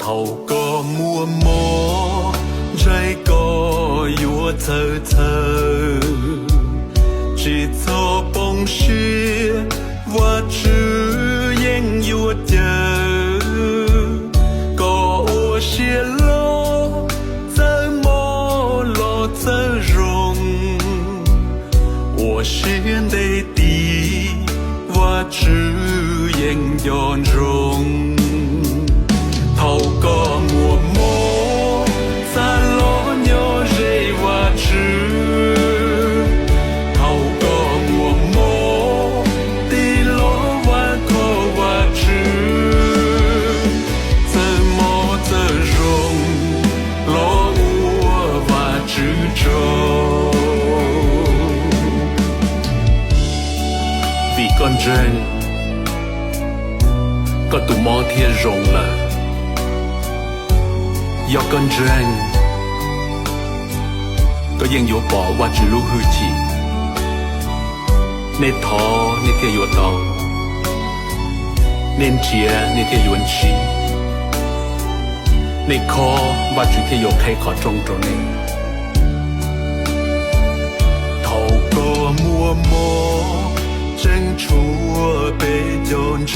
頭個摸摸，這個要偷偷，只做崩事，我只應要丟，個我泄露，怎麼落怎容，我心的地，我只應要容。透過摸摸，在落牛誰我知，透過摸摸，地落完口我知，怎麼怎容，落我我知中。Vì con rên có tụ mò thiên rồng là do con rên có dân vô bỏ qua chữ lưu hư chỉ nên thó nên kia vô tàu nên chia nên kia vô chi nên khó và chữ kia vô khai khó trong trò này thầu có mua mô chân chúa bê dồn